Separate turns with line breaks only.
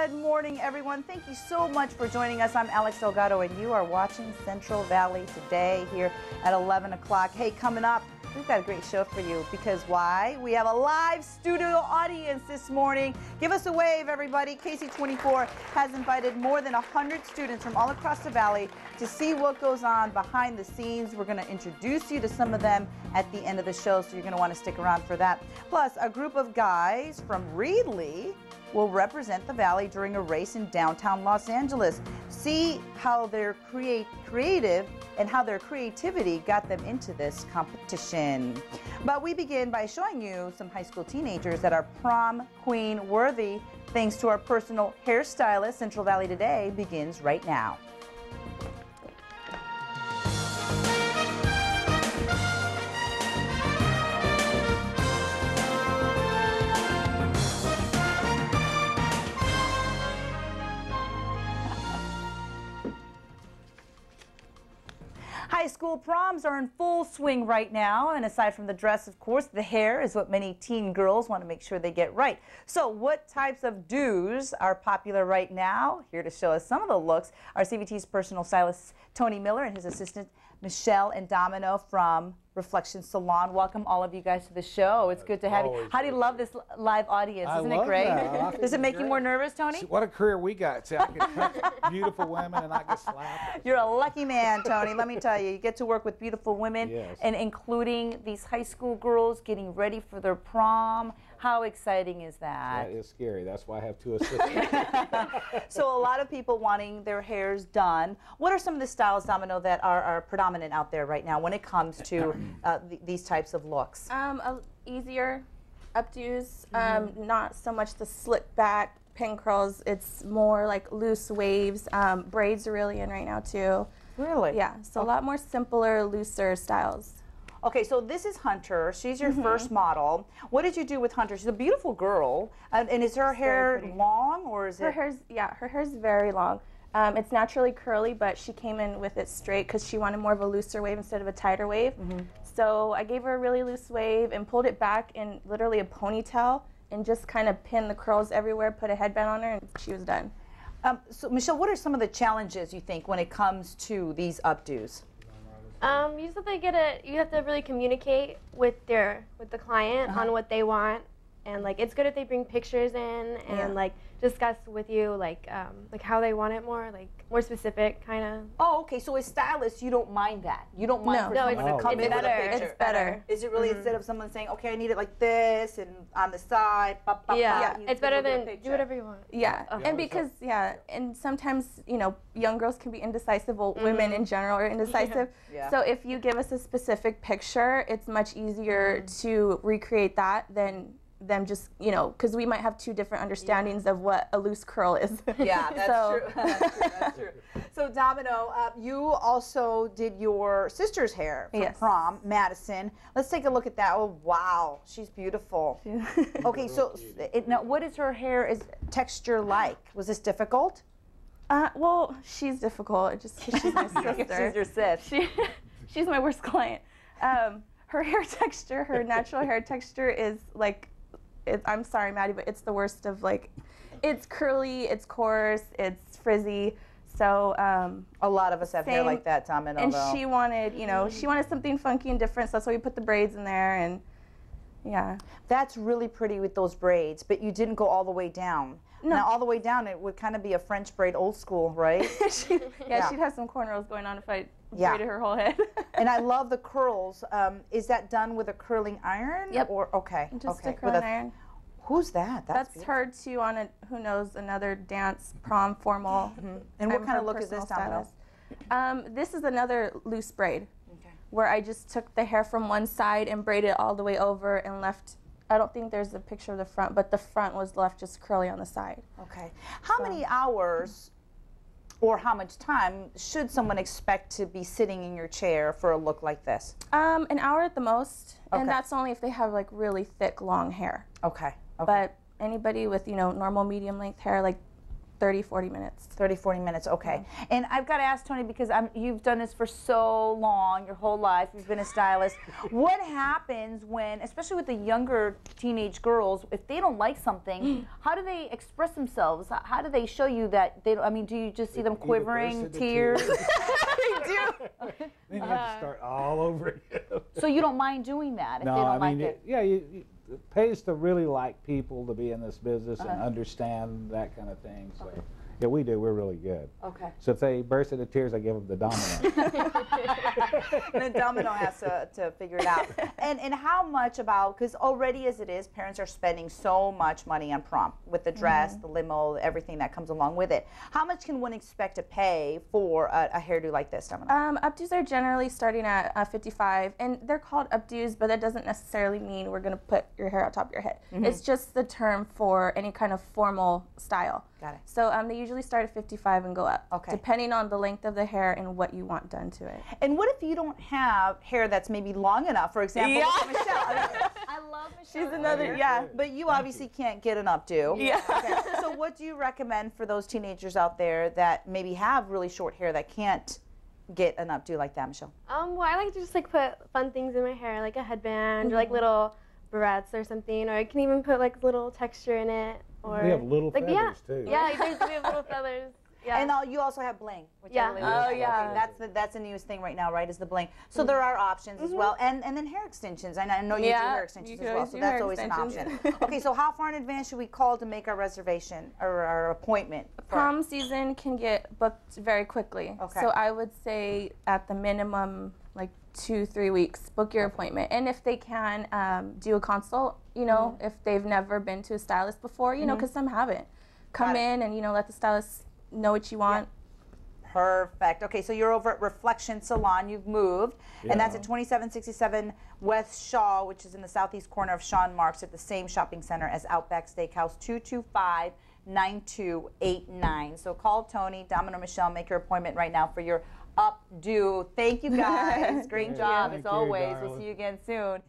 Good morning, everyone. Thank you so much for joining us. I'm Alex Delgado, and you are watching Central Valley Today here at 11 o'clock. Hey, coming up, we've got a great show for you because why? We have a live studio audience this morning. Give us a wave, everybody. KSEE 24 has invited more than 100 students from all across the valley to see what goes on behind the scenes. We're going to introduce you to some of them at the end of the show, so you're going to want to stick around for that. Plus, a group of guys from Reedley will represent the Valley during a race in downtown Los Angeles. See how they're creative and how their creativity got them into this competition. But we begin by showing you some high school teenagers that are prom queen worthy. Thanks to our personal hairstylist. Central Valley Today begins right now. High school proms are in full swing right now, and aside from the dress, of course, the hair is what many teen girls want to make sure they get right. So what types of do's are popular right now? Here to show us some of the looks are CVT's personal stylist Tony Miller and his assistant Michelle and Domino from Reflection Salon. Welcome all of you guys to the show. It's good to have you. How do you love this live audience? Isn't it great? Does it make you more nervous, Tony?
What a career we got. See, I can touch beautiful women and not get slapped.
You're a lucky man, Tony. Let me tell you, you get to work with beautiful women,
yes,
and including these high school girls getting ready for their prom. How exciting is that?
That is scary. That's why I have two assistants.
So a lot of people wanting their hairs done. What are some of the styles, Domino, that are predominant out there right now when it comes to these types of looks?
Easier updos, not so much the slick back pin curls. It's more like loose waves. Braids are really in right now too.
Really?
Yeah, so a lot more simpler, looser styles.
Okay, so this is Hunter. She's your first model. What did you do with Hunter? She's a beautiful girl. And is her hair long, or is
her hair's, yeah, her hair's very long. It's naturally curly, but she came in with it straight because she wanted more of a looser wave instead of a tighter wave. So I gave her a really loose wave and pulled it back in literally a ponytail and just kind of pinned the curls everywhere, put a headband on her, and she was done.
So Michelle, what are some of the challenges you think when it comes to these updos?
You have to really communicate with the client on what they want, and like it's good if they bring pictures in and like discuss with you like how they want it more specific kind of.
Oh, okay. So as stylists, you don't mind that. You don't mind for someone to come in with a picture.
It's better.
Is it really instead of someone saying, okay, I need it like this and on the side?
Yeah, it's better than do whatever you want.
Yeah, and because and sometimes young girls can be indecisive. Well, women in general are indecisive. So if you give us a specific picture, it's much easier to recreate that than them just, because we might have two different understandings of what a loose curl is.
Yeah, that's true. That's true. So Domino, you also did your sister's hair for prom, Madison. Let's take a look at that. Oh, wow, she's beautiful. Okay, so now what is her hair texture like? Was this difficult?
Well, she's difficult just because she's my sister.
She's your sis.
She's my worst client. Her hair texture, her natural hair texture is like, I'm sorry, Maddie, but it's the worst of it's curly, it's coarse, it's frizzy. So
a lot of us have hair like that, Domino.
And she wanted, she wanted something funky and different, so that's why we put the braids in there, and yeah. That's
really pretty with those braids, but you didn't go all the way down. No. Now, all the way down, it would kind of be a French braid, old school, right?
She'd have some cornrows going on if I braided her whole head.
And I love the curls. Is that done with a curling iron?
Yep.
Or okay.
Just a curling iron.
Who's that?
That's her too on who knows, another dance prom formal.
And what kind of look is this, Domino?
This is another loose braid, where I just took the hair from one side and braided it all the way over and left. I don't think there's a picture of the front, but the front was left just curly on the side.
Okay. How many hours or how much time should someone expect to be sitting in your chair for a look like this?
An hour at the most, and that's only if they have really thick, long hair.
Okay.
But anybody with normal medium length hair, 30, 40 minutes.
30, 40 minutes, okay. And I've got to ask Tony, because you've done this for so long, your whole life, you've been a stylist. What happens when, especially with the younger teenage girls, if they don't like something, how do they express themselves? How do they show you that they don't, I mean, do you just see them quivering, tears? They do.
Then you have to start all over again.
So you don't mind doing that if
No,
they don't
I mean,
like it?
yeah, it pays to really like people to be in this business and understand that kind of thing. So, yeah, we do. We're really good.
Okay.
So if they burst into tears, I give them the domino.
The domino has to figure it out. And how much about, because already as it is, parents are spending so much money on prom with the dress, the limo, everything that comes along with it. How much can one expect to pay for a hairdo like this, Domino?
Updos are generally starting at $55, and they're called updos, but that doesn't necessarily mean we're going to put your hair on top of your head. It's just the term for any kind of formal style.
Got it.
So they usually start at 55 and go up,
Okay.
depending on the length of the hair and what you want done to it.
And what if you don't have hair that's maybe long enough? For example,
Yeah.
look at Michelle. I love Michelle.
She's another, yeah.
But you obviously can't get an updo.
Yeah.
Okay. So what do you recommend for those teenagers out there that maybe have really short hair that can't get an updo like that, Michelle?
Well, I like to just like put fun things in my hair, like a headband or like little barrettes or something, or I can even put like little texture in it. Or
We have little
like,
feathers too.
Yeah, we have little feathers. Yeah.
And you also have bling, which
Yeah.
I really
Oh,
like.
yeah.
Okay, that's the newest thing right now, right? Is the bling. So there are options as well, and then hair extensions. And I know you do
Yeah,
hair extensions
you
as
can
well,
always
so
do
that's
hair
always an option.
extensions.
Okay, so how far in advance should we call to make our reservation or our appointment?
Prom season can get booked very quickly.
Okay.
So I would say at the minimum, like 2-3 weeks, book your appointment. And if they can do a consult, you know, if they've never been to a stylist before, you know, because some haven't. Come in and, you know, let the stylist know what you want.
Perfect. Okay, so you're over at Reflection Salon. You've moved, and that's at 2767 West Shaw, which is in the southeast corner of Sean Marks at the same shopping center as Outback Steakhouse, 225-9289. So call Tony, Domino, Michelle, make your appointment right now for your updo. Thank you, guys. Great job,
Thank
as
you,
always. We'll
darling.
see you again soon.